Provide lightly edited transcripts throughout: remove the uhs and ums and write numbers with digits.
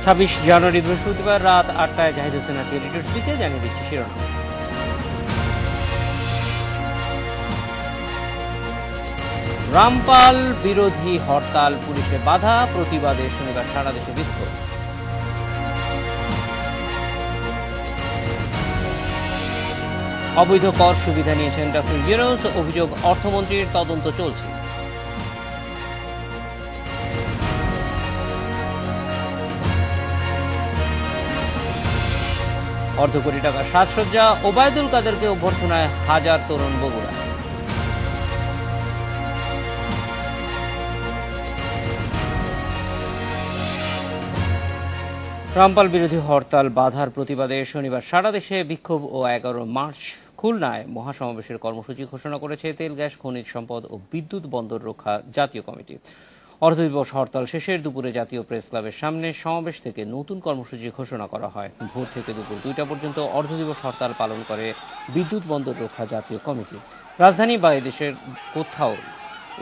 26 জানুয়ারি বৃহস্পতিবার রাত 8টায় জাহিদ হোসেন আজকে রিডার্স বিকে জানিয়ে দিচ্ছি শিরোনাম। রামপাল বিরোধী হরতাল, পুলিশে বাধা, প্রতিবাদে শনিবার সারা দেশে বিক্ষোভ। অবৈধ কর সুবিধা নিয়েছেন ডক্টর ইউনূস, অভিযোগ অর্থমন্ত্রীর, তদন্ত চলছে। অর্ধ কোটি টাকার সাজসজ্জা, ওবায়দুল কাদেরকে অভ্যর্থনায় হাজার তরুণ বগুড়া। রামপাল বিরোধী হরতাল বাধার প্রতিবাদে শনিবার সারা দেশে বিক্ষোভ ও 11 মার্চ খুলনায় মহাসমাবেশের কর্মসূচি ঘোষণা করেছে তেল, গ্যাস, খনিজ সম্পদ ও বিদ্যুৎ বন্দর রক্ষা জাতীয় কমিটি। অর্ধদিবস হরতাল শেষের দুপুরে জাতীয় প্রেস ক্লাবের সামনে সমাবেশ থেকে নতুন কর্মসূচি ঘোষণা করা হয়। ভোর থেকে দুপুর 2টা পর্যন্ত অর্ধদিবস হরতাল পালন করে বিদ্যুৎ বন্দর রক্ষা জাতীয় কমিটি। রাজধানী বা এদেশের কোথাও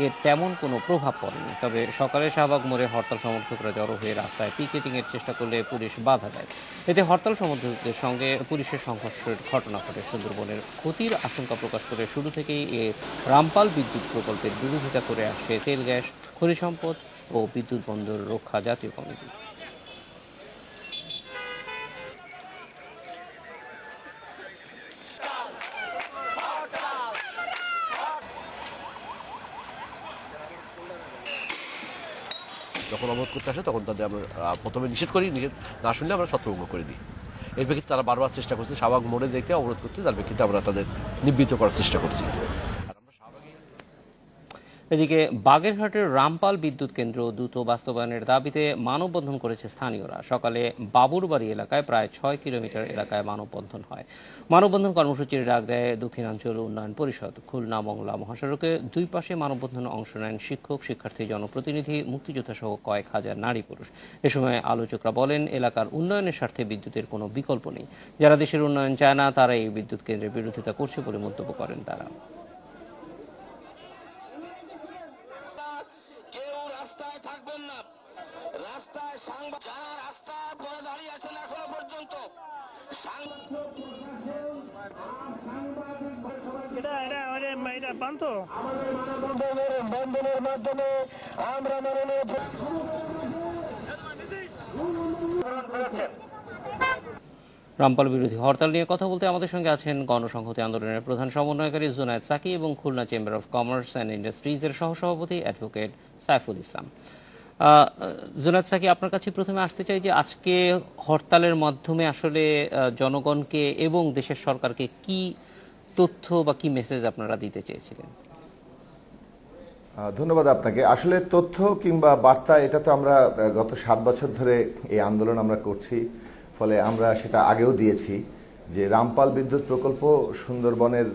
এর তেমন কোনো প্রভাব পড়েনি, তবে সকালে শাহবাগ মোড়ে হরতাল সমর্থকরা জড়ো হয়ে রাস্তায় পিকেটিংয়ের চেষ্টা করলে পুলিশ বাধা দেয়। এতে হরতাল সমর্থকদের সঙ্গে পুলিশের সংঘর্ষের ঘটনা ঘটে। সুন্দরবনের ক্ষতির আশঙ্কা প্রকাশ করে শুরু থেকেই রামপাল বিদ্যুৎ প্রকল্পের বিরোধিতা করে আসছে তেল, গ্যাস, খনিজ সম্পদ ও বিদ্যুৎ বন্দর রক্ষা জাতীয় কমিটি। যখন অবরোধ করতে আসে তখন তাদের আমরা প্রথমে নিষেধ করি, নিষেধ না শুনলে আমরা ছত্রভঙ্গ করে দিই। এর প্রেক্ষিতে তারা বারবার চেষ্টা করছে শাহবাগ মোড়ে দেখতে অবরোধ করতে, তার প্রেক্ষিতে আমরা তাদের নিবৃত্ত করার চেষ্টা করছি। এদিকে বাগেরহাটের রামপাল বিদ্যুৎ কেন্দ্র দ্রুত বাস্তবায়নের দাবিতে মানববন্ধন করেছে স্থানীয়রা। সকালে বাবুরবাড়ি এলাকায় প্রায় 6 কিলোমিটার এলাকায় মানববন্ধন হয়। মানববন্ধন কর্মসূচির ডাক দেয় দক্ষিণাঞ্চল উন্নয়ন পরিষদ। খুলনা মংলা মহাসড়কে দুই পাশে মানববন্ধনে অংশ নেন শিক্ষক, শিক্ষার্থী, জনপ্রতিনিধি, মুক্তিযোদ্ধা সহ কয়েক হাজার নারী পুরুষ। এ সময় আলোচকরা বলেন, এলাকার উন্নয়নের স্বার্থে বিদ্যুতের কোনো বিকল্প নেই। যারা দেশের উন্নয়ন চায় না তারা এই বিদ্যুৎ কেন্দ্রের বিরোধিতা করছে বলে মন্তব্য করেন তারা। রামপাল বিরোধী হরতাল নিয়ে কথা বলতে আমাদের সঙ্গে আছেন গণসংহতি আন্দোলনের প্রধান সমন্বয়কারী জুনায়েদ সাকি এবং Khulna chamber of commerce and ইন্ডাস্ট্রিজের সহসভাপতি অ্যাডভোকেট সাইফুল ইসলাম। জুনায়েদ সাকি, আপনার কাছে প্রথমে আসতে চাই যে আজকে হরতালের মাধ্যমে আসলে জনগণকে এবং দেশের সরকারকে কি তথ্য বা কি মেসেজ আপনারা দিতে চেয়েছিলেন? ধন্যবাদ আপনাকে। আসলে তথ্য কিংবা বার্তা, এটা তো আমরা গত 7 বছর ধরে এই আন্দোলন আমরা করছি, ফলে আমরা সেটা আগেও দিয়েছি যে রামপাল বিদ্যুৎ প্রকল্প সুন্দরবনের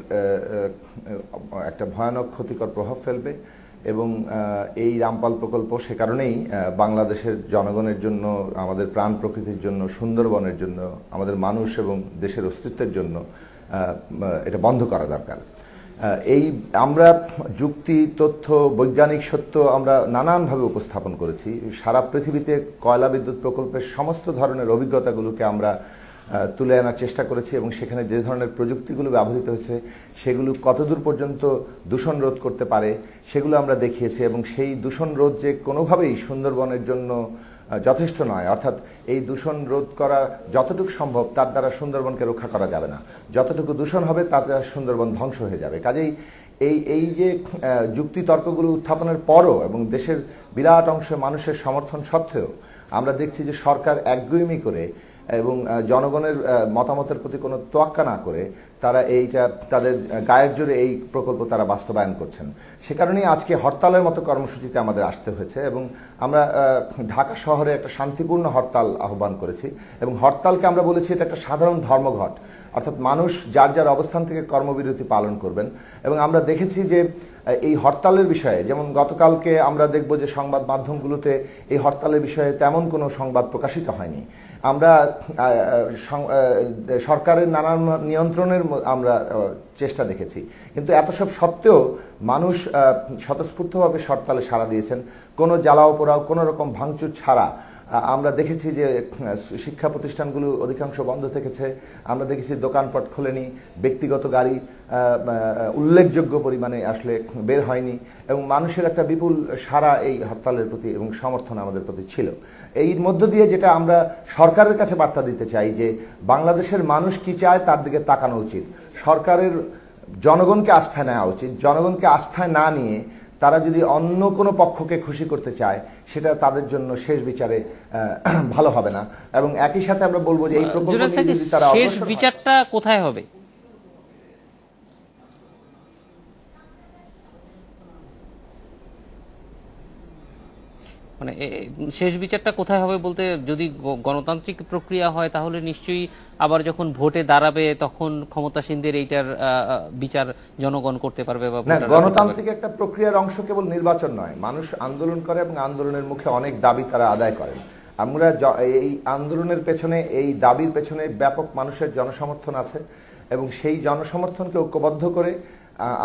একটা ভয়ানক ক্ষতিকর প্রভাব ফেলবে এবং এই রামপাল প্রকল্প সে কারণেই বাংলাদেশের জনগণের জন্য, আমাদের প্রাণ প্রকৃতির জন্য, সুন্দরবনের জন্য, আমাদের মানুষ এবং দেশের অস্তিত্বের জন্য এটা বন্ধ করা দরকার। এই আমরা যুক্তি, তথ্য, বৈজ্ঞানিক সত্য আমরা নানানভাবে উপস্থাপন করেছি। সারা পৃথিবীতে কয়লা বিদ্যুৎ প্রকল্পের সমস্ত ধরনের অভিজ্ঞতাগুলোকে আমরা তুলে আনার চেষ্টা করেছি এবং সেখানে যে ধরনের প্রযুক্তিগুলো ব্যবহৃত হয়েছে সেগুলো কতদূর পর্যন্ত দূষণ রোধ করতে পারে সেগুলো আমরা দেখিয়েছি এবং সেই দূষণ রোধ যে কোনোভাবেই সুন্দরবনের জন্য যথেষ্ট নয়, অর্থাৎ এই দূষণ রোধ করা যতটুকু সম্ভব তার দ্বারা সুন্দরবনকে রক্ষা করা যাবে না। যতটুকু দূষণ হবে তাতে সুন্দরবন ধ্বংস হয়ে যাবে। কাজেই এই যে যুক্তি তর্কগুলো উত্থাপনের পরও এবং দেশের বিরাট অংশ মানুষের সমর্থন সত্ত্বেও আমরা দেখছি যে সরকার একগুঁয়েমি করে এবং জনগণের মতামতের প্রতি কোনো তোয়াক্কা না করে তারা এইটা তাদের গায়ের জোরে এই প্রকল্প তারা বাস্তবায়ন করছেন। সে কারণেই আজকে হরতালের মতো কর্মসূচিতে আমাদের আসতে হয়েছে এবং আমরা ঢাকা শহরে একটা শান্তিপূর্ণ হরতাল আহ্বান করেছি এবং হরতালকে আমরা বলেছি এটা একটা সাধারণ ধর্মঘট, অর্থাৎ মানুষ যার যার অবস্থান থেকে কর্মবিরতি পালন করবেন। এবং আমরা দেখেছি যে এই হরতালের বিষয়ে, যেমন গতকালকে আমরা দেখব যে সংবাদ মাধ্যমগুলোতে এই হরতালের বিষয়ে তেমন কোনো সংবাদ প্রকাশিত হয়নি। আমরা সরকারের নানান নিয়ন্ত্রণের আমরা চেষ্টা দেখেছি, কিন্তু এত সব সত্ত্বেও মানুষ স্বতঃস্ফূর্তভাবে হরতালে সাড়া দিয়েছেন। কোনো জ্বালাও পোড়াও, কোনো রকম ভাঙচুর ছাড়া আমরা দেখেছি যে শিক্ষা প্রতিষ্ঠানগুলো অধিকাংশ বন্ধ থেকেছে, আমরা দেখেছি দোকানপাট খোলেনি, ব্যক্তিগত গাড়ি উল্লেখযোগ্য পরিমাণে আসলে বের হয়নি, এবং মানুষের একটা বিপুল সাড়া এই হরতালের প্রতি এবং সমর্থন আমাদের প্রতি ছিল। এর মধ্য দিয়ে যেটা আমরা সরকারের কাছে বার্তা দিতে চাই যে বাংলাদেশের মানুষ কি চায় তার দিকে তাকানো উচিত। সরকারের জনগণকে আস্থায় নেওয়া উচিত। জনগণকে আস্থায় না নিয়ে তারা যদি অন্য কোনো পক্ষকে খুশি করতে চায় সেটা তাদের জন্য শেষ বিচারে ভালো হবে না। এবং একই সাথে আমরা বলবো যে এই প্রকল্প নিয়ে যদি তারা শেষ বিচারটা কোথায় হবে, মানে শেষ বিচারটা কোথায় হবে বলতে, যদি গণতান্ত্রিক প্রক্রিয়া হয় তাহলে নিশ্চয়ই আবার যখন ভোটে দাঁড়াবে তখন ক্ষমতাসীনদের এইটার বিচার জনগণ করতে পারবে। বা গণতান্ত্রিক একটা প্রক্রিয়ার অংশ কেবল নির্বাচন নয়, মানুষ আন্দোলন করে এবং আন্দোলনের মুখে অনেক দাবি তারা আদায় করেন। আমরা এই আন্দোলনের পেছনে, এই দাবির পেছনে ব্যাপক মানুষের জনসমর্থন আছে, এবং সেই জনসমর্থনকে ঐক্যবদ্ধ করে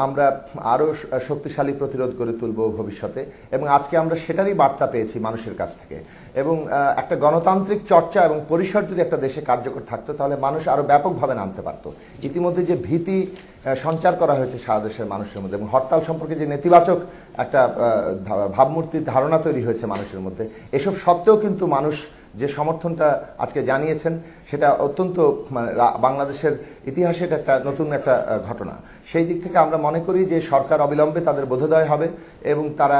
আমরা আরও শক্তিশালী প্রতিরোধ গড়ে তুলব ভবিষ্যতে। এবং আজকে আমরা সেটারই বার্তা পেয়েছি মানুষের কাছ থেকে। এবং একটা গণতান্ত্রিক চর্চা এবং পরিসর যদি একটা দেশে কার্যকর থাকতো তাহলে মানুষ আরও ব্যাপকভাবে নামতে পারত। ইতিমধ্যে যে ভীতি সঞ্চার করা হয়েছে সারা দেশের মানুষের মধ্যে, এবং হরতাল সম্পর্কে যে নেতিবাচক একটা ভাবমূর্তির ধারণা তৈরি হয়েছে মানুষের মধ্যে, এসব সত্ত্বেও কিন্তু মানুষ যে সমর্থনটা আজকে জানিয়েছেন সেটা অত্যন্ত বাংলাদেশের ইতিহাসে একটা নতুন একটা ঘটনা। সেই দিক থেকে আমরা মনে করি যে সরকার অবিলম্বে তাদের বোধোদয় হবে এবং তারা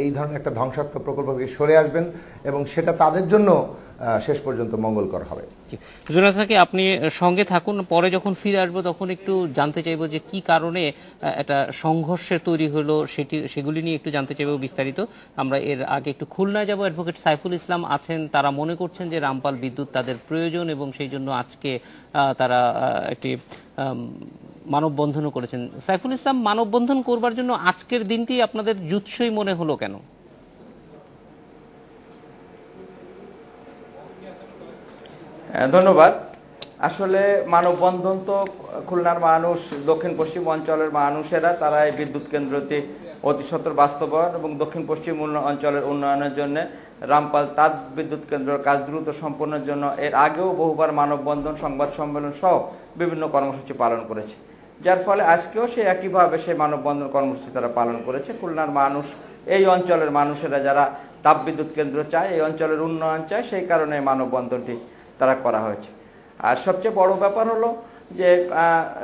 এই ধরনের একটা ধ্বংসাত্মক প্রকল্প থেকে সরে আসবেন, এবং সেটা তাদের জন্য শেষ পর্যন্ত মঙ্গলকর হবে। জুনায়েদ সাকি, আপনি সঙ্গে থাকুন, পরে যখন ফিরে আসবো তখন একটু জানতে চাইবো যে কি কারণে একটা সংঘর্ষের তৈরি হলো সেগুলি নিয়ে একটু জানতে চাইবো বিস্তারিত। আমরা এর আগে একটু খুলনায় যাবো। অ্যাডভোকেট সাইফুল ইসলাম আছেন, তারা মনে করছেন যে রামপাল বিদ্যুৎ তাদের প্রয়োজন এবং সেই জন্য আজকে তারা একটি মানববন্ধনও করেছেন। সাইফুল ইসলাম, মানববন্ধন করবার জন্য আজকের দিনটি আপনাদের জুৎসই মনে হলো কেন? ধন্যবাদ। আসলে মানববন্ধন তো খুলনার মানুষ, দক্ষিণ পশ্চিম অঞ্চলের মানুষেরা তারা এই বিদ্যুৎ কেন্দ্রটি অতি সত্বর বাস্তবায়ন এবং দক্ষিণ পশ্চিম অঞ্চলের উন্নয়নের জন্য রামপাল তাপ বিদ্যুৎ কেন্দ্রের কাজ দ্রুত সম্পন্নের জন্য এর আগেও বহুবার মানববন্ধন, সংবাদ সম্মেলন সহ বিভিন্ন কর্মসূচি পালন করেছে, যার ফলে আজকেও সেই একইভাবে সেই মানববন্ধন কর্মসূচি তারা পালন করেছে। খুলনার মানুষ, এই অঞ্চলের মানুষেরা যারা তাপ বিদ্যুৎ কেন্দ্র চায়, এই অঞ্চলের উন্নয়ন চায়, সেই কারণে মানববন্ধনটি তারা করা হয়েছে। আর সবচেয়ে বড় ব্যাপার হলো যে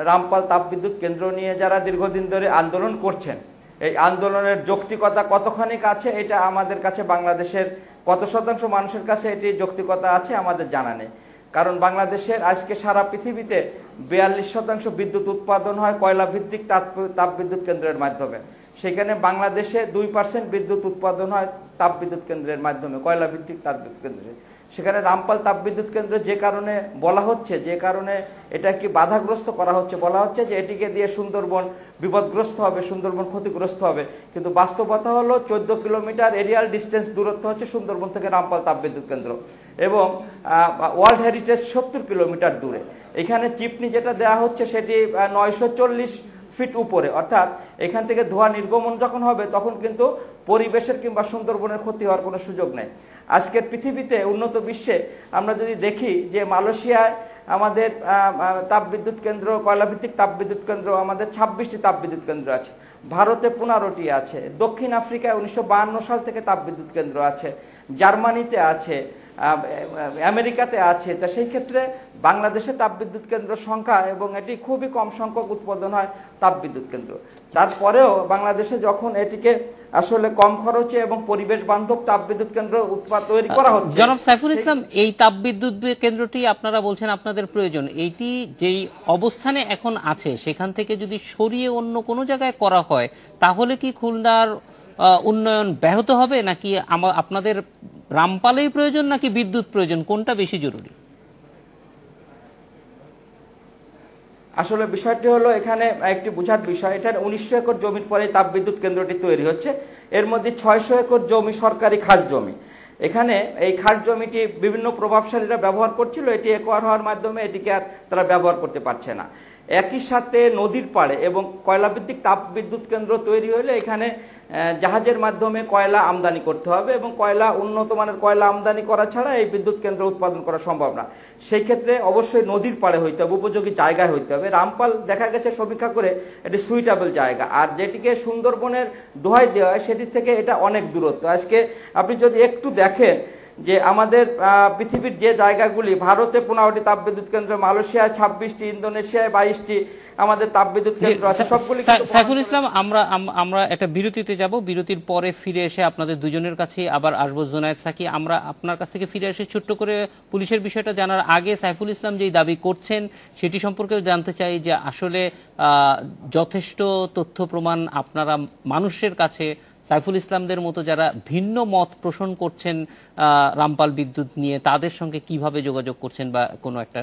রামপাল তাপবিদ্যুৎ কেন্দ্র নিয়ে যারা দীর্ঘদিন ধরে আন্দোলন করছেন, এই আন্দোলনের যৌক্তিকতা কতখানি আছে এটা আমাদের কাছে, বাংলাদেশের কত শতাংশ মানুষের কাছে এটি যৌক্তিকতা আছে আমাদের জানা নেই। কারণ বাংলাদেশের আজকে সারা পৃথিবীতে 42% বিদ্যুৎ উৎপাদন হয় কয়লা ভিত্তিক তাপবিদ্যুৎ কেন্দ্রের মাধ্যমে। সেখানে বাংলাদেশে 2% বিদ্যুৎ উৎপাদন হয় তাপবিদ্যুৎ কেন্দ্রের মাধ্যমে, কয়লা ভিত্তিক তাপবিদ্যুৎ কেন্দ্রে। সেখানে রামপাল তাপবিদ্যুৎ কেন্দ্র যে কারণে বলা হচ্ছে, যে কারণে এটা কি বাধাগ্রস্ত করা হচ্ছে, বলা হচ্ছে যে এটিকে দিয়ে সুন্দরবন বিপদগ্রস্ত হবে, সুন্দরবন ক্ষতিগ্রস্ত হবে। কিন্তু বাস্তবতা হলো 14 কিলোমিটার এরিয়াল ডিস্টেন্স দূরত্ব হচ্ছে সুন্দরবন থেকে রামপাল তাপবিদ্যুৎ কেন্দ্র, এবং ওয়ার্ল্ড হেরিটেজ 70 কিলোমিটার দূরে। এখানে চিপনি যেটা দেওয়া হচ্ছে সেটি 940 ফিট উপরে, অর্থাৎ এখান থেকে ধোঁয়া নির্গমন যখন হবে তখন কিন্তু পরিবেশের কিংবা সুন্দরবনের ক্ষতি হওয়ার কোনো সুযোগ নেই। আজকের পৃথিবীতে, উন্নত বিশ্বে আমরা যদি দেখি যে মালয়েশিয়ায় আমাদের তাপবিদ্যুৎ কেন্দ্র, কয়লাভিত্তিক তাপবিদ্যুৎ কেন্দ্র আমাদের 26টি তাপবিদ্যুৎ কেন্দ্র আছে, ভারতে 15টি আছে, দক্ষিণ আফ্রিকায় 1952 সাল থেকে তাপবিদ্যুৎ কেন্দ্র আছে, জার্মানিতে আছে, আমেরিকাতে আছে। তা সেই ক্ষেত্রে বাংলাদেশে তাপবিদ্যুৎ কেন্দ্র সংখ্যা, এবং এটি খুবই কম সংখ্যক উৎপাদন হয় তাপবিদ্যুৎ কেন্দ্র। তারপরেও বাংলাদেশে যখন এটিকে আসলে কম খরচে এবং পরিবেশ বান্ধব তাপবিদ্যুৎ কেন্দ্র তৈরি করা হচ্ছে। জনাব সাইফুল ইসলাম, এই তাপবিদ্যুৎ কেন্দ্রটি আপনারা বলছেন আপনাদের প্রয়োজন, এইটি যেই অবস্থানে এখন আছে সেখান থেকে যদি সরিয়ে অন্য কোনো জায়গায় করা হয় তাহলে কি খুলনার উন্নয়ন ব্যাহত হবে, নাকি আপনাদের রামপালেই প্রয়োজন নাকি বিদ্যুৎ প্রয়োজন, কোনটা বেশি জরুরি? আসলে বিষয়টি হলো এখানে একটি বোঝার বিষয়, এটা 1900 একর জমির পরে তাপবিদ্যুৎ কেন্দ্রটি তৈরি হচ্ছে। এর মধ্যে 600 একর জমি সরকারি খাস জমি। এখানে এই খাস জমিটি বিভিন্ন প্রভাবশালীরা ব্যবহার করছিল, এটি একোয়ার হওয়ার মাধ্যমে এটিকে আর তারা ব্যবহার করতে পারছে না। একই সাথে নদীর পাড়ে এবং কয়লাভিত্তিক তাপ বিদ্যুৎ কেন্দ্র তৈরি হলে এখানে জাহাজের মাধ্যমে কয়লা আমদানি করতে হবে এবং উন্নত মানের কয়লা আমদানি করা ছাড়া এই বিদ্যুৎ কেন্দ্র উৎপাদন করা সম্ভব না। সেই ক্ষেত্রে অবশ্যই নদীর পাড়ে হইতে হবে, উপযোগী জায়গায় হইতে হবে। রামপাল দেখা গেছে সমীক্ষা করে এটি সুইটেবল জায়গা, আর যেটিকে সুন্দরবনের দোহাই দেওয়া হয় সেটির থেকে এটা অনেক দূরত্ব। আজকে আপনি যদি একটু দেখেন যে আমাদের পৃথিবীর যে জায়গাগুলি, ভারতে 15টি তাপবিদ্যুৎ কেন্দ্র, মালয়েশিয়ায় 26টি, ইন্দোনেশিয়ায় 22টি আমাদের তাপবিদ্যুৎ কেন্দ্র আছে, সবগুলি। সাইফুল ইসলাম, আমরা একটা বিরতিতে যাব, বিরতির পরে ফিরে এসে আপনাদের দুজনের কাছে আবার আসবো। জুনায়েদ সাকি, আমরা আপনার কাছ থেকে ফিরে এসে ছোট্ট করে পুলিশের বিষয়টা জানার আগে সাইফুল ইসলাম যেই দাবি করছেন সেটি সম্পর্কেও জানতে চাই যে আসলে যথেষ্ট তথ্য প্রমাণ আপনারা মানুষের কাছে সাইফুল ইসলামদের মতো যারা ভিন্ন মত পোষণ করছেন রামপাল বিদ্যুৎ নিয়ে, তাদের সঙ্গে কিভাবে যোগাযোগ করছেন বা কোনো একটা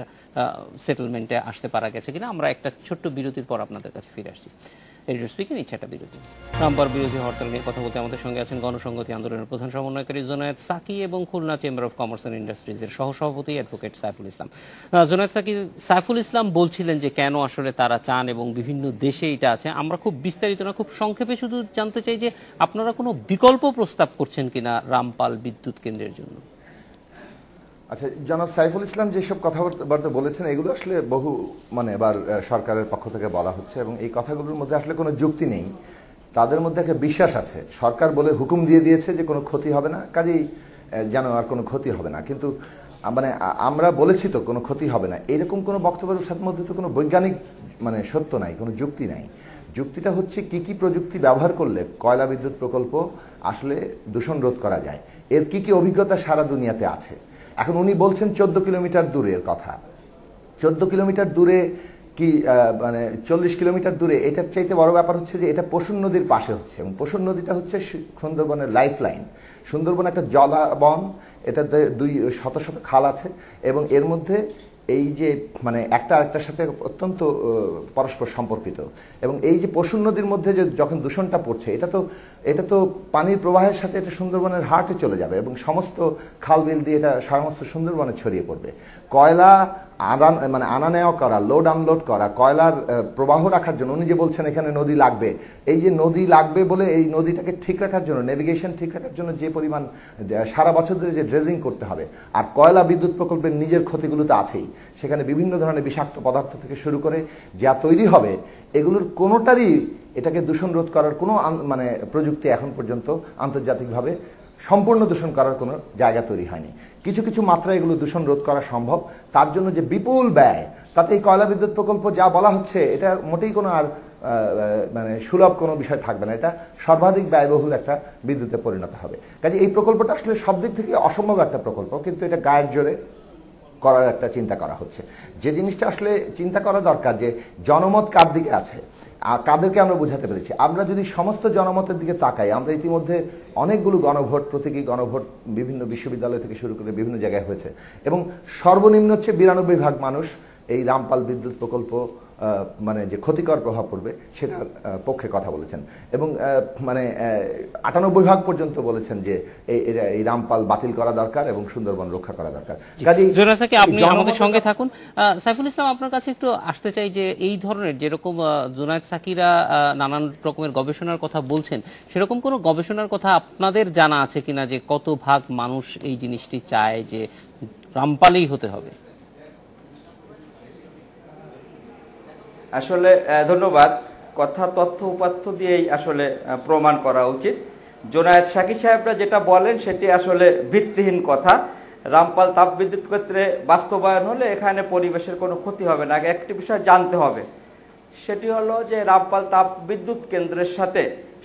সেটেলমেন্টে আসতে পারা গেছে কিনা। আমরা একটা ছোট্ট বিরতির পর আপনাদের কাছে ফিরে আসছি। এডিটর স্পিকিং, ইচ্ছা একটা বিরতি। রামপাল বিরোধী হরতাল নিয়ে কথা বলতে আমাদের সঙ্গে আছেন গণসংহতি আন্দোলনের প্রধান সমন্বয়কারী জুনায়েদ সাকি এবং Khulna chamber of commerce and ইন্ডাস্ট্রিজের সহসভাপতি অ্যাডভোকেট সাইফুল ইসলাম। জুনায়েদ সাকি, সাইফুল ইসলাম বলছিলেন যে কেন আসলে তারা চান এবং বিভিন্ন দেশে এটা আছে। আমরা খুব বিস্তারিত না, খুব সংক্ষেপে শুধু জানতে চাই যে আপনারা কোনো বিকল্প প্রস্তাব করছেন কিনা রামপাল বিদ্যুৎ কেন্দ্রের জন্য। আচ্ছা, জনাব সাইফুল ইসলাম যেসব কথাবার্তা বলেছেন এগুলো আসলে এবার সরকারের পক্ষ থেকে বলা হচ্ছে এবং এই কথাগুলোর মধ্যে আসলে কোনো যুক্তি নেই। তাদের মধ্যে একটা বিশ্বাস আছে, সরকার বলে হুকুম দিয়ে দিয়েছে যে কোনো ক্ষতি হবে না, কাজেই যেন আর কোনো ক্ষতি হবে না। কিন্তু আমরা বলেছি তো কোনো ক্ষতি হবে না, এরকম কোনো বক্তব্যের সাথে মধ্যে তো কোনো বৈজ্ঞানিক সত্য নাই, কোনো যুক্তি নাই। যুক্তিটা হচ্ছে কি কি প্রযুক্তি ব্যবহার করলে কয়লা বিদ্যুৎ প্রকল্প আসলে দূষণ রোধ করা যায়, এর কি কি অভিজ্ঞতা সারা দুনিয়াতে আছে। এখন উনি বলছেন 14 কিলোমিটার দূরের কথা। 14 কিলোমিটার দূরে কি 40 কিলোমিটার দূরে, এটার চাইতে বড় ব্যাপার হচ্ছে যে এটা পশুর নদীর পাশে হচ্ছে এবং পশুর নদীটা হচ্ছে সুন্দরবনের লাইফ লাইন। সুন্দরবন একটা জলাবন, এটাতে শত শত খাল আছে এবং এর মধ্যে এই যে একটা আরেকটার সাথে অত্যন্ত পরস্পর সম্পর্কিত এবং এই যে পশুর নদীর মধ্যে যে যখন দূষণটা পড়ছে এটা তো পানির প্রবাহের সাথে এটা সুন্দরবনের হার্টে চলে যাবে এবং সমস্ত খাল বিল দিয়ে এটা সমস্ত সুন্দরবনে ছড়িয়ে পড়বে। কয়লা আনা নেওয়া করা, লোড আনলোড করা, কয়লার প্রবাহ রাখার জন্য উনি যে বলছেন এখানে নদী লাগবে, এই যে নদী লাগবে বলে এই নদীটাকে ঠিক রাখার জন্য, নেভিগেশন ঠিক রাখার জন্য যে পরিমাণ সারা বছর ধরে যে ড্রেজিং করতে হবে, আর কয়লা বিদ্যুৎ প্রকল্পের নিজের ক্ষতিগুলো তো আছেই, সেখানে বিভিন্ন ধরনের বিষাক্ত পদার্থ থেকে শুরু করে যা তৈরি হবে এগুলোর কোনোটারই এটাকে দূষণ রোধ করার কোনো প্রযুক্তি এখন পর্যন্ত আন্তর্জাতিকভাবে সম্পূর্ণ দূষণ করার কোনো জায়গা তৈরি হয়নি। কিছু কিছু মাত্রায় এগুলো দূষণ রোধ করা সম্ভব, তার জন্য যে বিপুল ব্যয়, তাতে এই কয়লা বিদ্যুৎ প্রকল্প যা বলা হচ্ছে এটা মোটেই কোনো আর সুলভ কোনো বিষয় থাকবে না, এটা সর্বাধিক ব্যয়বহুল একটা বিদ্যুতে পরিণত হবে। কাজে এই প্রকল্পটা আসলে সব দিক থেকে অসম্ভব একটা প্রকল্প, কিন্তু এটা গায়ের জোরে করার একটা চিন্তা করা হচ্ছে। যে জিনিসটা আসলে চিন্তা করা দরকার যে জনমত কার দিকে আছে, কাদেরকে আমরা বোঝাতে পেরেছি। আমরা যদি সমস্ত জনমতের দিকে তাকাই, আমরা ইতিমধ্যে অনেকগুলো গণভোট, প্রতীকী গণভোট বিভিন্ন বিশ্ববিদ্যালয় থেকে শুরু করে বিভিন্ন জায়গায় হয়েছে এবং সর্বনিম্ন হচ্ছে 92% মানুষ এই রামপাল বিদ্যুৎ প্রকল্প যে ক্ষতিকর প্রভাব পড়বে সেটার পক্ষে কথা বলেছেন এবং 98% পর্যন্ত বলেছেন যে এই রামপাল বাতিল করা দরকার এবং সুন্দরবন রক্ষা করা দরকার। কাজেই আপনি আমাদের সঙ্গে থাকুন। সাইফুল ইসলাম, আপনার কাছে একটু আসতে চাই যে এই ধরনের যেরকম জুনায়েদ সাকিরা নানান রকমের গবেষণার কথা বলছেন, সেরকম কোনো গবেষণার কথা আপনাদের জানা আছে কিনা যে কত ভাগ মানুষ এই জিনিসটি চায় যে রামপালেই হতে হবে? আসলে ধন্যবাদ। কথা তথ্য উপাত্ত দিয়েই আসলে প্রমাণ করা উচিত। জুনায়েদ সাকি সাহেবরা যেটা বলেন সেটি আসলে ভিত্তিহীন কথা। রামপাল তাপবিদ্যুৎ ক্ষেত্রে বাস্তবায়ন হলে এখানে পরিবেশের কোনো ক্ষতি হবে না। আগে একটি বিষয় জানতে হবে, সেটি হলো যে রামপাল তাপবিদ্যুৎ কেন্দ্রের সাথে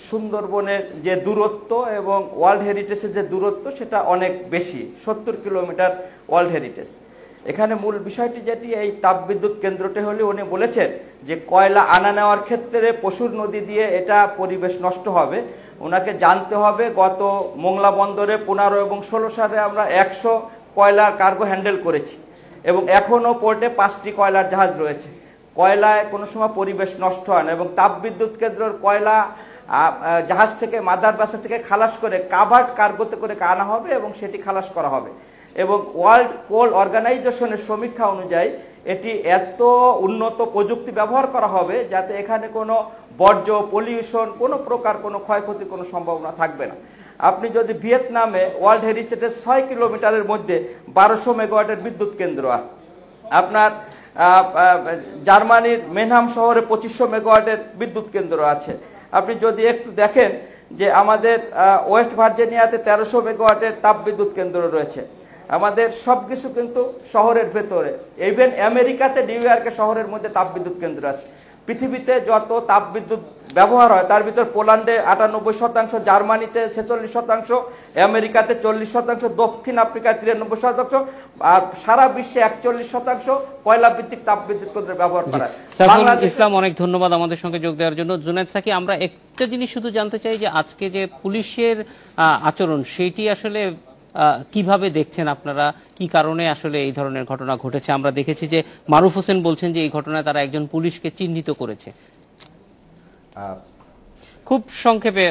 সুন্দরবনের যে দূরত্ব এবং ওয়ার্ল্ড হেরিটেজের যে দূরত্ব সেটা অনেক বেশি, 70 কিলোমিটার ওয়ার্ল্ড হেরিটেজ। এখানে মূল বিষয়টি যেটি, এই তাপবিদ্যুৎ কেন্দ্রটি হলে উনি বলেছেন যে কয়লা আনা নেওয়ার ক্ষেত্রে পশুর নদী দিয়ে এটা পরিবেশ নষ্ট হবে। ওনাকে জানতে হবে গত মোংলা বন্দরে 15 এবং 16 সালে আমরা 100 কয়লার কার্গো হ্যান্ডেল করেছি এবং এখনও পোর্টে 5টি কয়লার জাহাজ রয়েছে। কয়লায় কোনো সময় পরিবেশ নষ্ট হয় না এবং তাপবিদ্যুৎ কেন্দ্রের কয়লা জাহাজ থেকে, মাদার বাসা থেকে খালাস করে কাভার্ড কার্গোতে করে আনা হবে এবং সেটি খালাস করা হবে। এবং ওয়ার্ল্ড কোল অর্গানাইজেশনের সমীক্ষা অনুযায়ী এটি এত উন্নত প্রযুক্তি ব্যবহার করা হবে যাতে এখানে কোনো বর্জ্য পলিউশন কোনো প্রকার কোনো ক্ষয়ক্ষতির কোনো সম্ভাবনা থাকবে না। আপনি যদি ভিয়েতনামে ওয়ার্ল্ড হেরিটেজের 6 কিলোমিটারের মধ্যে 1200 মেগাওয়াটের বিদ্যুৎ কেন্দ্র আছে, আপনার জার্মানির মেনহাম শহরে 2500 মেগাওয়াটের বিদ্যুৎ কেন্দ্র আছে। আপনি যদি একটু দেখেন যে আমাদের ওয়েস্ট ভার্জিনিয়াতে 1300 মেগাওয়াটের তাপ বিদ্যুৎ কেন্দ্র রয়েছে। আমাদের সব কিছু কিন্তু শহরের ভেতরে, ইভেন আমেরিকাতে নিউ ইয়র্কে শহরের মধ্যে তাপ বিদ্যুৎ কেন্দ্র আছে। পৃথিবীতে যত তাপ বিদ্যুৎ ব্যবহার হয় তার ভিতর পোল্যান্ডে 98%, জার্মানিতে 46%, আমেরিকাতে 40%, দক্ষিণ আফ্রিকায় 93%, আর সারা বিশ্বে 41% কয়লা ভিত্তিক তাপ বিদ্যুৎ কেন্দ্র ব্যবহার করা হয়। সাইফুল ইসলাম, অনেক ধন্যবাদ আমাদের সঙ্গে যোগ দেওয়ার জন্য। জুনায়েদ সাকি, আমরা একটা জিনিস শুধু জানতে চাই যে আজকে যে পুলিশের আচরণ সেইটি আসলে কিভাবে দেখছেন আপনারা, কি কারণে আসলে এই ধরনের ঘটনা ঘটেছে? আমরা দেখেছি যে মারুফ হোসেন বলছেন যে এই ঘটনায় তারা একজন পুলিশকে চিহ্নিত করেছে। খুব সংক্ষেপে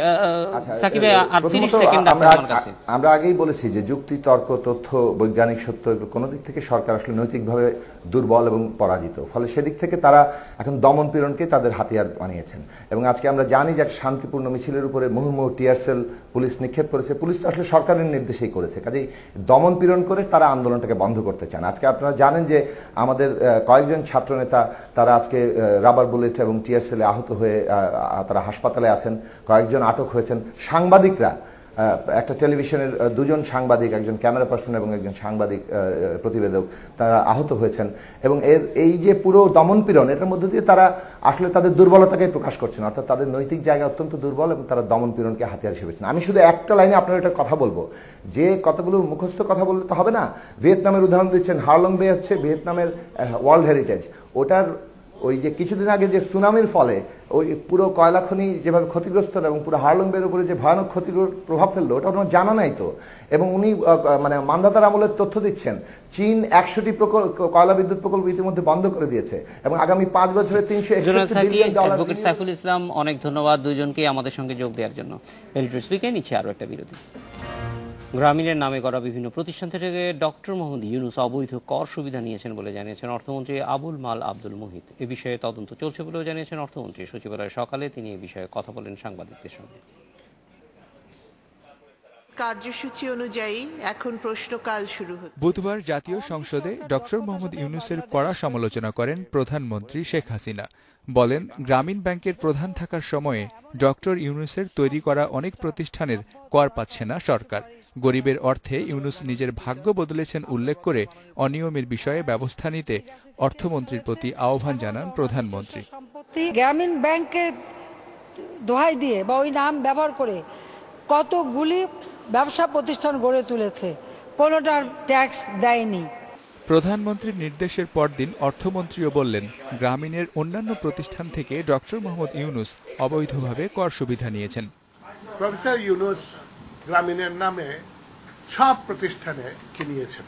সাকিব, 38 সেকেন্ড আছে আমার কাছে। আমরা আগেই বলেছি যে যুক্তি, তর্ক, তথ্য, বৈজ্ঞানিক সত্য এগুলো কোনো দিক থেকে সরকার আসলে নৈতিকভাবে দুর্বল এবং পরাজিত। ফলে সেদিক থেকে তারা এখন দমন পীড়নকে তাদের হাতিয়ার বানিয়েছেন। এবং আজকে আমরা জানি যে একটা শান্তিপূর্ণ মিছিলের উপরে মুহুর্মুহু টিয়ার সেল পুলিশ নিক্ষেপ করেছে। পুলিশ তো আসলে সরকারের নির্দেশেই করেছে, কাজেই দমন পীড়ন করে তারা আন্দোলনটাকে বন্ধ করতে চান। আজকে আপনারা জানেন যে আমাদের কয়েকজন ছাত্রনেতা তারা আজকে রাবার বুলেট এবং টিয়ার সেলে আহত হয়ে তারা হাসপাতালে আছেন, কয়েকজন আটক হয়েছেন। সাংবাদিকরা, একটা টেলিভিশনের দুজন সাংবাদিক, একজন ক্যামেরা পার্সন এবং একজন সাংবাদিক প্রতিবেদক, তারা আহত হয়েছেন। এবং এই যে পুরো দমনপীড়ন, এটার মধ্যে দিয়ে তারা আসলে তাদের দুর্বলতাকে প্রকাশ করছেন, অর্থাৎ তাদের নৈতিক জায়গা অত্যন্ত দুর্বল এবং তারা দমনপীড়নকে হাতিয়ার হিসেবে। আমি শুধু একটা লাইনে আপনার এটার কথা বলবো, যে কতগুলো মুখস্থ কথা বললে তো হবে না। ভিয়েতনামের উদাহরণ দিচ্ছেন, হারলং বে হচ্ছে ভিয়েতনামের ওয়ার্ল্ড হেরিটেজ। ওটার ওই যে কিছুদিন আগে যে সুনামির ফলে ওই পুরো কয়লা খনি যেভাবে ক্ষতিগ্রস্ত এবং পুরো হারলং বের উপরে যে ভয়ানক ক্ষতির প্রভাব ফেললো, ওটা ওনার জানা নাই তো। এবং উনি মানে মান্ধাতার আমলের তথ্য দিচ্ছেন, চীন 100টি কয়লা বিদ্যুৎ প্রকল্প ইতিমধ্যে বন্ধ করে দিয়েছে এবং আগামী 5 বছরে $361 বিলিয়ন। অ্যাডভোকেট সাইফুল ইসলাম, অনেক ধন্যবাদ দুইজনকে আমাদের সঙ্গে যোগ দেওয়ার জন্য। এলিট্রেস উইকে নিচ্ছে আরও একটা বিরতি। গ্রামীণের নামে করা বিভিন্ন প্রতিষ্ঠান থেকে ডক্টর মোহাম্মদ ইউনূস অবৈধ কর সুবিধা নিয়েছেন বলে জানিয়েছেন অর্থমন্ত্রী আবুল মাল আব্দুল মুহিত। এ বিষয়ে তদন্ত চলছে বলেও জানিয়েছেন অর্থমন্ত্রী। সচিবালয়ে সকালে তিনি এ বিষয়ে কথা বলেন সাংবাদিকদের সঙ্গে। কার্যসূচি অনুযায়ী এখন প্রশ্নকাল শুরু হচ্ছে। বুধবার জাতীয় সংসদে ডক্টর মোহাম্মদ ইউনূসের কড়া সমালোচনা করেন প্রধানমন্ত্রী শেখ হাসিনা। বলেন, গ্রামীণ ব্যাংকের প্রধান থাকার সময়ে ডক্টর ইউনূসের তৈরি করা অনেক প্রতিষ্ঠানের কর পাচ্ছে না সরকার। গরিবের অর্থে ইউনূস নিজের ভাগ্য বদলেছেন উল্লেখ করে অনিয়মের বিষয়ে ব্যবস্থা নিতে অর্থমন্ত্রীর প্রতি আহ্বান জানান প্রধানমন্ত্রী। গ্রামীণ ব্যাংকের দোহাই দিয়ে বা ওই নাম ব্যবহার করে কতগুলি ব্যবসা প্রতিষ্ঠান গড়ে তুলেছে, কোনোটার ট্যাক্স দেয়নি। প্রধানমন্ত্রীর নির্দেশের পরদিন অর্থমন্ত্রীও বললেন, গ্রামীণের অন্যান্য প্রতিষ্ঠান থেকে ডক্টর মোহাম্মদ ইউনূস অবৈধভাবে কর সুবিধা নিয়েছেন। প্রফেসর ইউনূস গ্রামীণের নামে সব প্রতিষ্ঠানে কিনিয়েছেন,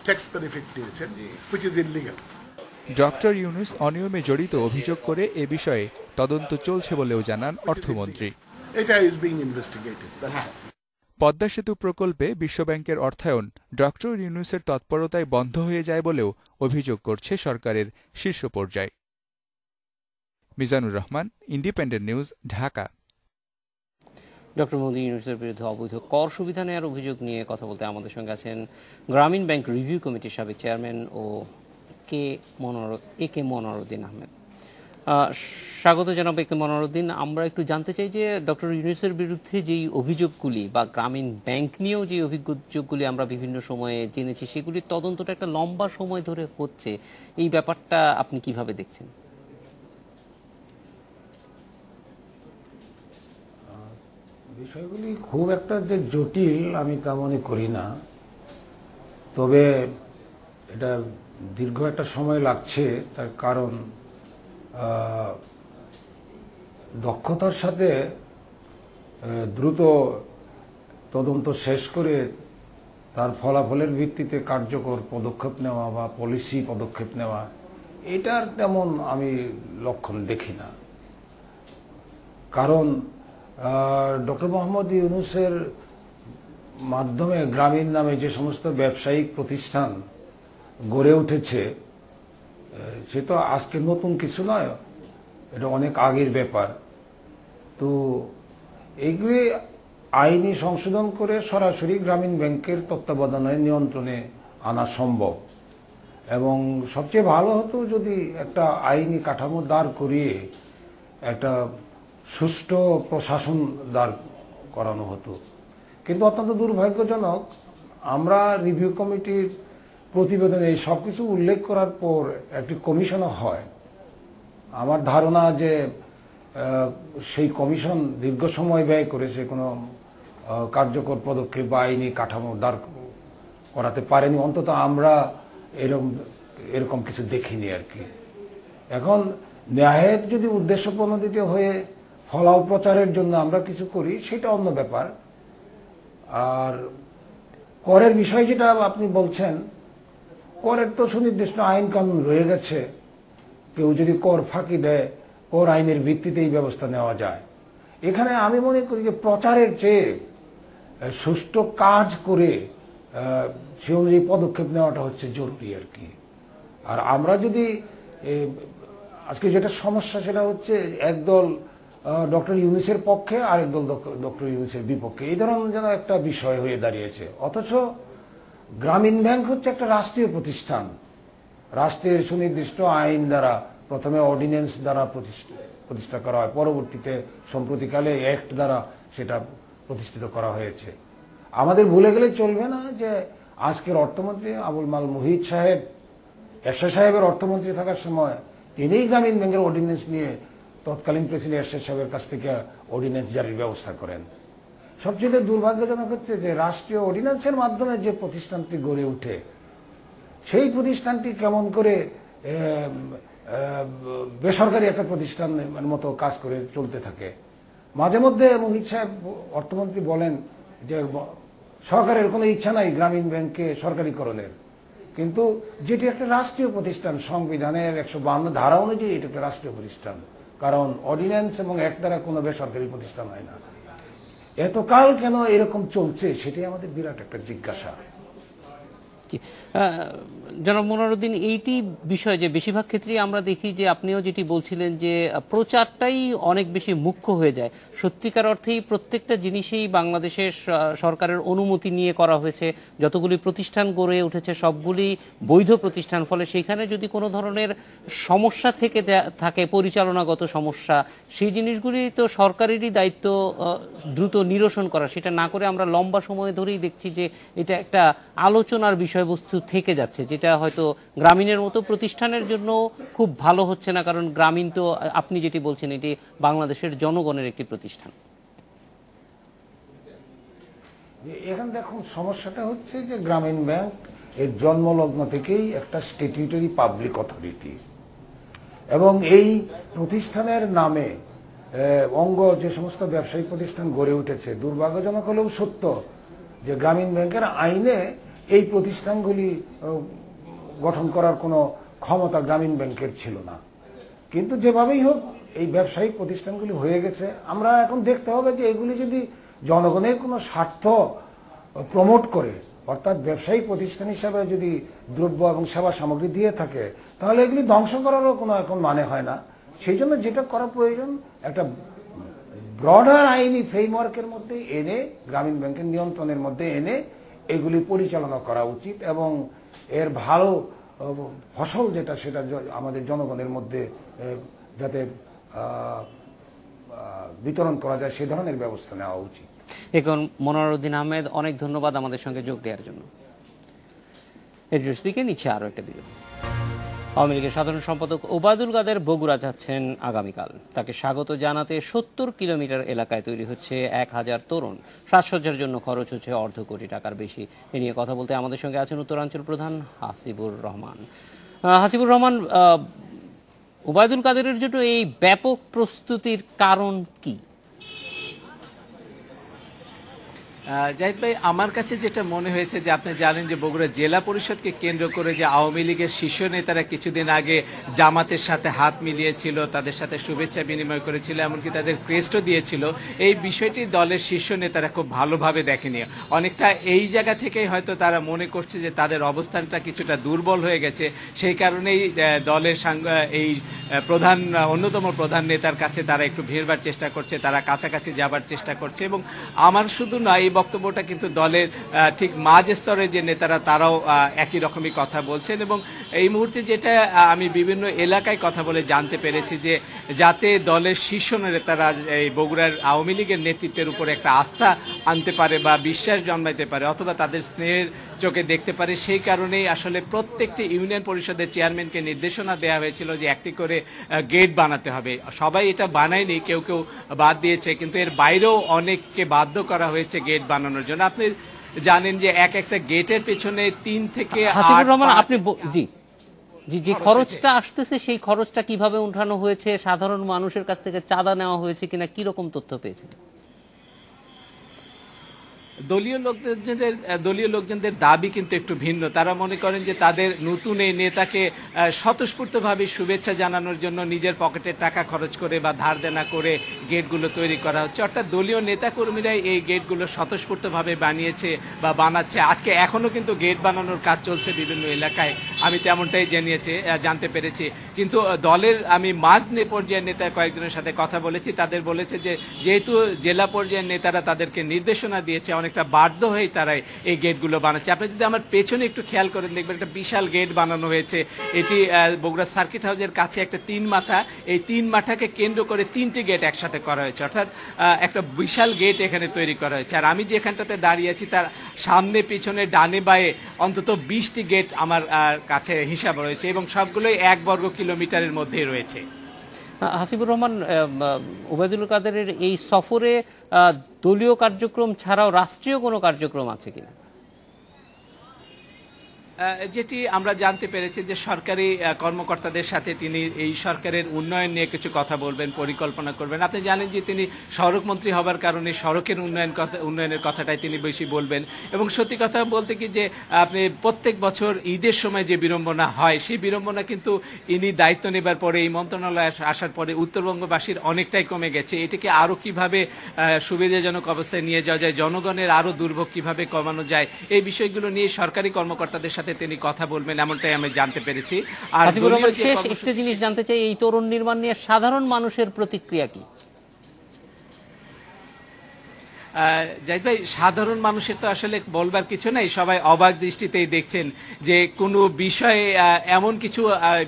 ট্যাক্স বেনিফিট নিয়েছেন, which is illegal। Doctor Yunus অনিয়মে জড়িত অভিযোগ করে এ বিষয়ে তদন্ত চলছে বলেও জানান অর্থমন্ত্রী। এটা is being investigated। পদ্মা সেতু প্রকল্পে বিশ্বব্যাংকের অর্থায়ন ডক্টর ইউনূসের তৎপরতায় বন্ধ হয়ে যায় বলেও অভিযোগ করছে সরকারের শীর্ষ পর্যায়। Mizanur Rahman, Independent News, Dhaka. Doctor Mohammad ইউনূসের বিরুদ্ধে অবৈধ কর সুবিধা নেওয়ার অভিযোগ নিয়ে কথা বলতে আমাদের সঙ্গে আছেন গ্রামীণ ব্যাংক রিভিউ কমিটির সাবেক চেয়ারম্যান ও এ কে মনোয়ারউদ্দিন আহমেদ। স্বাগত জানাবো এ কে মনোয়ারউদ্দিন। আমরা একটু জানতে চাই যে ডক্টর ইউনূসের বিরুদ্ধে যেই অভিযোগগুলি বা গ্রামীণ ব্যাংক নিয়েও যে অভিযোগগুলি আমরা বিভিন্ন সময়ে জেনেছি, সেগুলির তদন্তটা একটা লম্বা সময় ধরে হচ্ছে, এই ব্যাপারটা আপনি কিভাবে দেখছেন? বিষয়গুলি খুব একটা যে জটিল আমি তা মনে করি না, তবে এটা দীর্ঘ একটা সময় লাগছে। তার কারণ দক্ষতার সাথে দ্রুত তদন্ত শেষ করে তার ফলাফলের ভিত্তিতে কার্যকর পদক্ষেপ নেওয়া বা পলিসি পদক্ষেপ নেওয়া, এটার তেমন আমি লক্ষণ দেখি না। কারণ ডক্টর মোহাম্মদ ইউনূসের মাধ্যমে গ্রামীণ নামে যে সমস্ত ব্যবসায়িক প্রতিষ্ঠান গড়ে উঠেছে, সে তো আজকে নতুন কিছু নয়, এটা অনেক আগের ব্যাপার। তো এইগুলি আইনি সংশোধন করে সরাসরি গ্রামীণ ব্যাংকের তত্ত্বাবধানে নিয়ন্ত্রণে আনা সম্ভব, এবং সবচেয়ে ভালো হতো যদি একটা আইনি কাঠামো দাঁড় করিয়ে একটা সুষ্ঠু প্রশাসন দাঁড় করানো হতো। কিন্তু অত্যন্ত দুর্ভাগ্যজনক, আমরা রিভিউ কমিটির প্রতিবেদনে এই সব কিছু উল্লেখ করার পর একটি কমিশনও হয়। আমার ধারণা যে সেই কমিশন দীর্ঘ সময় ব্যয় করেছে, কোনো কার্যকর পদক্ষেপ বা আইনি কাঠামো দাঁড় করাতে পারেনি, অন্তত আমরা এরকম কিছু দেখিনি আর কি। এখন ন্যায়ের যদি উদ্দেশ্য প্রণোদিত হয়ে ফলাও প্রচারের জন্য আমরা কিছু করি, সেটা অন্য ব্যাপার। আর করের বিষয় যেটা আপনি বলছেন, করের তো সুনির্দিষ্ট আইন কানুন রয়ে গেছে। কেউ যদি কর ফাঁকি দেয়, কর আইনের ভিত্তিতে এই ব্যবস্থা নেওয়া যায়। এখানে আমি মনে করি যে প্রচারের চেয়ে সুষ্ঠু কাজ করে সে অনুযায়ী পদক্ষেপ নেওয়াটা হচ্ছে জরুরি আর কি। আর আমরা যদি আজকে যেটা সমস্যা, সেটা হচ্ছে একদল ডক্টর ইউনূসের পক্ষে আর একদল ডক্টর ইউনূসের বিপক্ষে, এই ধরনের যেন একটা বিষয় হয়ে দাঁড়িয়েছে। অথচ গ্রামীণ ব্যাংক হচ্ছে একটা রাষ্ট্রীয় প্রতিষ্ঠান, রাষ্ট্রের সুনির্দিষ্ট আইন দ্বারা, প্রথমে অর্ডিন্যান্স দ্বারা প্রতিষ্ঠা করা হয়, পরবর্তীতে সম্প্রতিকালে অ্যাক্ট দ্বারা সেটা প্রতিষ্ঠিত করা হয়েছে। আমাদের ভুলে গেলে চলবে না যে আজকের অর্থমন্ত্রী আবুল মাল মুহিত সাহেব, এরশাদ সাহেবের অর্থমন্ত্রী থাকার সময় তিনিই গ্রামীণ ব্যাংকের অর্ডিন্যান্স নিয়ে তৎকালীন প্রেসিডেন্ট এরশাদ সাহেবের কাছ থেকে অর্ডিন্যান্স জারির ব্যবস্থা করেন। সবচেয়ে দুর্ভাগ্যজনক হচ্ছে যে রাষ্ট্রীয় অর্ডিন্যান্সের মাধ্যমে যে প্রতিষ্ঠানটি গড়ে ওঠে, সেই প্রতিষ্ঠানটি কেমন করে বেসরকারি একটা প্রতিষ্ঠানের মতো কাজ করে চলতে থাকে। মাঝে মধ্যে মুহিত সাহেব অর্থমন্ত্রী বলেন যে সরকারের কোনো ইচ্ছা নাই গ্রামীণ ব্যাংককে সরকারিকরণের, কিন্তু যেটি একটা রাষ্ট্রীয় প্রতিষ্ঠান, সংবিধানের 152 ধারা অনুযায়ী এটা একটা রাষ্ট্রীয় প্রতিষ্ঠান, কারণ অর্ডিন্যান্স এবং অ্যাক্ট দ্বারা কোনো বেসরকারি প্রতিষ্ঠান হয় না। এতকাল কেন এরকম চলছে, সেটাই আমাদের বিরাট একটা জিজ্ঞাসা। জনাব মনোয়ারউদ্দিন, এইটি বিষয় যে বেশিরভাগ ক্ষেত্রেই আমরা দেখি যে আপনিও যেটি বলছিলেন যে প্রচারটাই অনেক বেশি মুখ্য হয়ে যায়। সত্যিকার অর্থেই প্রত্যেকটা জিনিসেই বাংলাদেশের সরকারের অনুমতি নিয়ে করা হয়েছে, যতগুলি প্রতিষ্ঠান গড়ে উঠেছে সবগুলি বৈধ প্রতিষ্ঠান, ফলে সেখানে যদি কোনো ধরনের সমস্যা থেকে থাকে, পরিচালনাগত সমস্যা, সেই জিনিসগুলি তো সরকারেরই দায়িত্ব দ্রুত নিরসন করা। সেটা না করে আমরা লম্বা সময় ধরেই দেখছি যে এটা একটা আলোচনার বিষয়বস্তু থেকে যাচ্ছে, যেটা হয়তো গ্রামীণের মতো প্রতিষ্ঠানের জন্য খুব ভালো হচ্ছে না, কারণ গ্রামীণ তো আপনি যেটি বলছেন এটি বাংলাদেশের জনগণের একটি প্রতিষ্ঠান। এখন দেখুন, সমস্যাটা হচ্ছে যে গ্রামীণ ব্যাংক এর জন্মলগ্ন থেকেই একটা স্ট্যাটিউটরি পাবলিক অথরিটি, এবং এই প্রতিষ্ঠানের নামে অঙ্গ যে সমস্ত ব্যবসায়িক প্রতিষ্ঠান গড়ে উঠেছে, দুর্ভাগ্যজনক হলেও সত্য যে গ্রামীণ ব্যাংকের আইনে এই প্রতিষ্ঠানগুলি গঠন করার কোনো ক্ষমতা গ্রামীণ ব্যাংকের ছিল না। কিন্তু যেভাবেই হোক এই ব্যবসায়িক প্রতিষ্ঠানগুলি হয়ে গেছে। আমরা এখন দেখতে হবে যে এগুলি যদি জনগণের কোনো স্বার্থ প্রমোট করে, অর্থাৎ ব্যবসায়িক প্রতিষ্ঠান হিসাবে যদি দ্রব্য এবং সেবা সামগ্রী দিয়ে থাকে, তাহলে এগুলি ধ্বংস করারও কোনো এখন মানে হয় না। সেই জন্য যেটা করা প্রয়োজন, একটা ব্রডার আইনি ফ্রেমওয়ার্কের মধ্যে এনে, গ্রামীণ ব্যাংকের নিয়ন্ত্রণের মধ্যে এনে এগুলি পরিচালনা করা উচিত, এবং এর ভালো ফসল যেটা, সেটা আমাদের জনগণের মধ্যে যাতে বিতরণ করা যায়, সে ধরনের ব্যবস্থা নেওয়া উচিত। এখন মনোয়ারউদ্দিন আহমেদ, অনেক ধন্যবাদ আমাদের সঙ্গে যোগ দেওয়ার জন্য। এড্রেস স্পিকে নিচ্ছে আরও একটা বিরতি। আওয়ামী লীগের সাধারণ সম্পাদক ওবায়দুল কাদের বগুড়া যাচ্ছেন আগামীকাল। তাকে স্বাগত জানাতে 70 কিলোমিটার এলাকায় তৈরি হচ্ছে 1000 তোরণ। সাজসজ্জার জন্য খরচ হচ্ছে $250 কোটি টাকার বেশি। এ নিয়ে কথা বলতে আমাদের সঙ্গে আছেন উত্তরাঞ্চল প্রধান হাসিবুর রহমান। হাসিবুর রহমান, ওবায়দুল কাদেরের জন্য এই ব্যাপক প্রস্তুতির কারণ কি? জাহিদ ভাই, আমার কাছে যেটা মনে হয়েছে যে আপনি জানেন যে বগুড়া জেলা পরিষদকে কেন্দ্র করে যে আওয়ামী লীগের শীর্ষ নেতারা কিছুদিন আগে জামাতের সাথে হাত মিলিয়েছিল, তাদের সাথে শুভেচ্ছা বিনিময় করেছিল, এমনকি তাদের ক্রেস্টও দিয়েছিল, এই বিষয়টি দলের শীর্ষ নেতারা খুব ভালোভাবে দেখেনি। অনেকটা এই জায়গা থেকেই হয়তো তারা মনে করছে যে তাদের অবস্থানটা কিছুটা দুর্বল হয়ে গেছে, সেই কারণেই দলের এই অন্যতম প্রধান নেতার কাছে তারা একটু ভিড়বার চেষ্টা করছে, তারা কাছাকাছি যাবার চেষ্টা করছে। এবং আমার শুধু নয়, এই বক্তব্যটা কিন্তু দলের ঠিক মাঝ স্তরের যে নেতারা তারাও একই রকমই কথা বলছেন। এবং এই মুহূর্তে যেটা আমি বিভিন্ন এলাকায় কথা বলে জানতে পেরেছি যে যাতে দলের শীর্ষ নেতারা এই বগুড়ার আওয়ামী লীগের নেতৃত্বের উপর একটা আস্থা আনতে পারে বা বিশ্বাস জন্মাইতে পারে অথবা তাদের স্নেহের চোখে দেখতে পারে, সেই কারণেই আসলে প্রত্যেকটি ইউনিয়ন পরিষদের চেয়ারম্যানকে নির্দেশনা দেওয়া হয়েছিল যে একটি করে গেট বানাতে হবে। সবাই এটা বানায়নি, কেউ কেউ বাদ দিয়েছে, কিন্তু এর বাইরেও অনেককে বাধ্য করা হয়েছে গেট বানানোর জন্য। আপনি জানেন যে একটা গেটের পেছনে 3 থেকে 8 আপনি জি জি যে খরচটা আসতেছে সেই খরচটা কিভাবে উঠানো হয়েছে, সাধারণ মানুষের কাছ থেকে চাঁদা নেওয়া হয়েছে কিনা, কি রকম তথ্য পেয়েছেন? দলীয় লোকজনদের দাবি কিন্তু একটু ভিন্ন। তারা মনে করেন যে তাদের নতুন এই নেতাকে স্বতঃস্ফূর্তভাবে শুভেচ্ছা জানানোর জন্য নিজের পকেটের টাকা খরচ করে বা ধার দেনা করে গেটগুলো তৈরি করা হচ্ছে। অর্থাৎ দলীয় নেতাকর্মীরাই এই গেটগুলো স্বতঃস্ফূর্তভাবে বানিয়েছে বা বানাচ্ছে। আজকে এখনো কিন্তু গেট বানানোর কাজ চলছে বিভিন্ন এলাকায়, আমি তেমনটাই জানতে পেরেছি। কিন্তু দলের আমি মাঝ পর্যায়ের নেতা কয়েকজনের সাথে কথা বলেছি, তাদের বলেছে যে যেহেতু জেলা পর্যায়ের নেতারা তাদেরকে নির্দেশনা দিয়েছে, অনেকটা বাধ্য হয়ে তারা এই গেটগুলো বানাচ্ছে। আপনি যদি আমার পেছনে একটু খেয়াল করেন দেখবেন একটা বিশাল গেট বানানো হয়েছে। এটি বগুড়া সার্কিট হাউসের কাছে একটা 3 মাথা, এই 3 মাথাকে কেন্দ্র করে 3টি গেট একসাথে করা হয়েছে, অর্থাৎ একটা বিশাল গেট এখানে তৈরি করা হয়েছে। আর আমি যেখানটাতে দাঁড়িয়ে আছি তার সামনে পিছনে ডানে বায়ে অন্তত 20টি গেট আমার কাছে হিসাব রয়েছে এবং সবগুলোই 1 বর্গ কিলোমিটারের মধ্যেই রয়েছে। হাসিবুর রহমান, ওবায়দুল কাদেরের এই সফরে দলীয় কার্যক্রম ছাড়াও রাষ্ট্রীয় কোনো কার্যক্রম আছে কিনা? যেটি আমরা জানতে পেরেছি যে সরকারি কর্মকর্তাদের সাথে তিনি এই সরকারের উন্নয়ন নিয়ে কিছু কথা বলবেন, পরিকল্পনা করবেন। আপনি জানেন যে তিনি সড়ক মন্ত্রী হবার কারণে সড়কের উন্নয়নের কথাটাই তিনি বেশি বলবেন। এবং সত্যি কথা বলতে কি যে আপনি প্রত্যেক বছর ঈদের সময় যে বিড়ম্বনা হয়, সেই বিড়ম্বনা কিন্তু ইনি দায়িত্ব নেবার পরে, এই মন্ত্রণালয়ে আসার পরে উত্তরবঙ্গবাসীর অনেকটাই কমে গেছে। এটিকে আরও কিভাবে সুবিধাজনক অবস্থায় নিয়ে যাওয়া যায়, জনগণের আরও দুর্ভোগ কিভাবে কমানো যায়, এই বিষয়গুলো নিয়ে সরকারি কর্মকর্তাদের সাথে তিনি কথা বলবেন, এমনটাই আমি জানতে পেরেছি। আর শেষ একটা জিনিস জানতে চাই, এই তরুণ নির্মাণ নিয়ে সাধারণ মানুষের প্রতিক্রিয়া কি? জাহিদ ভাই, সাধারণ মানুষের তো আসলে বলবার কিছু নাই, সবাই অবাক দৃষ্টিতেই দেখছেন যে কোনো বিষয়ে এমন কিছু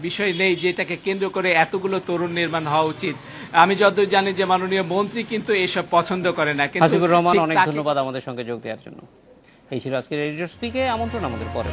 বিষয় নেই যেটাকে কেন্দ্র করে এতগুলো তরুণ নির্মাণ হওয়া উচিত। আমি যতদূর জানি যে মাননীয় মন্ত্রী কিন্তু এসব পছন্দ করে না। হাসিবুর রহমান, অনেক ধন্যবাদ আমাদের সঙ্গে যোগ দেওয়ার জন্য। এই ছিল আজকের রেডিও স্পিকে। আমন্ত্রণ আমাদের পরে।